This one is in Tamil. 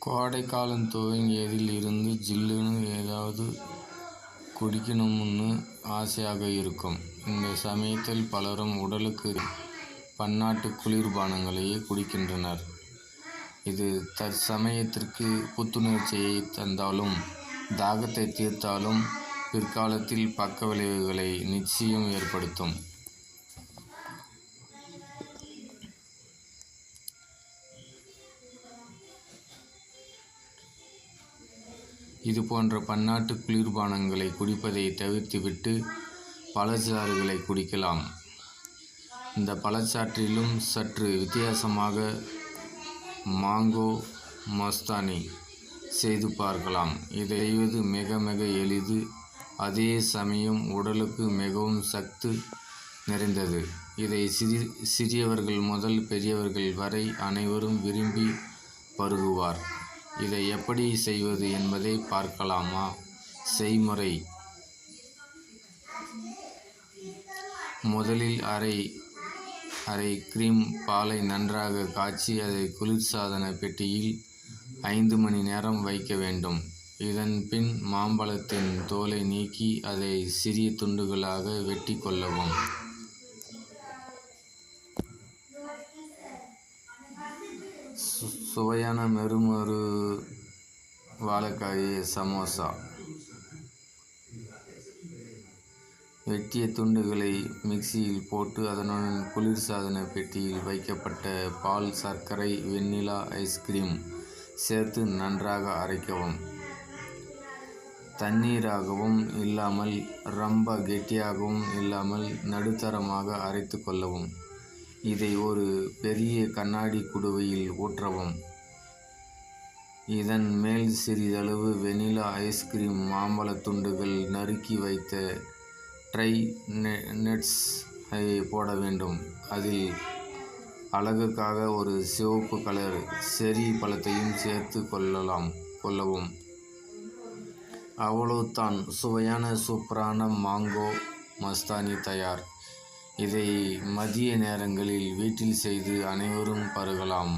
கோடை காலம் துவங்கியதில் இருந்து ஜில்லுன்னு ஏதாவது குடிக்கணும்னு ஆசையாக இருக்கும். இந்த சமயத்தில் பலரும் உடலுக்கு பன்னாட்டு குளிர்பானங்களையே குடிக்கின்றனர். இது தற்சமயத்திற்கு புத்துணர்ச்சியை தந்தாலும் தாகத்தை தீர்த்தாலும் பிற்காலத்தில் பக்க விளைவுகளை நிச்சயம் ஏற்படுத்தும். இது போன்ற பன்னாட்டு குளிர்பானங்களை குடிப்பதை தவிர்த்துவிட்டு பழச்சாறுகளை குடிக்கலாம். இந்த பழச்சாற்றிலும் சற்று வித்தியாசமாக மாங்கோ மஸ்தானி செய்து பார்க்கலாம். இதை செய்வது மிக மிக எளிது. அதே சமயம் உடலுக்கு மிகவும் சத்து நிறைந்தது. இதை சிறியவர்கள் முதல் பெரியவர்கள் வரை அனைவரும் விரும்பி பருகுவார். இதை எப்படி செய்வது என்பதை பார்க்கலாமா? செய்முறை: முதலில் அரை கிரீம் பாலை நன்றாக காய்ச்சி அதை குளிர்சாதன பெட்டியில் 5 மணி நேரம் வைக்க வேண்டும். இதன் பின் மாம்பழத்தின் தோலை நீக்கி அதை சிறிய துண்டுகளாக வெட்டி கொள்ளவும். சுவையான மொறு வாழைக்காய் சமோசா. வெட்டிய துண்டுகளை மிக்சியில் போட்டு அதனுடன் குளிர்சாதன பெட்டியில் வைக்கப்பட்ட பால், சர்க்கரை, வெண்ணிலா ஐஸ்கிரீம் சேர்த்து நன்றாக அரைக்கவும். தண்ணீராகவும் இல்லாமல் ரொம்ப கெட்டியாகவும் இல்லாமல் நடுத்தரமாக அரைத்து கொள்ளவும். இதை ஒரு பெரிய கண்ணாடி குடுவையில் ஊற்றவும். இதன் மேல் சிறிதளவு வெனிலா ஐஸ்கிரீம், மாம்பழத் துண்டுகள், நறுக்கி வைத்த ட்ரை நட்ஸ் போட வேண்டும். அதில் அழகுக்காக ஒரு சிவப்பு கலர் செர்ரி பழத்தையும் சேர்த்து கொள்ளவும். அவ்வளவுதான், சுவையான சூப்பரான மாங்கோ மஸ்தானி தயார். இதை மதிய நேரங்களில் வீட்டில் செய்து அனைவரும் பருகலாம்.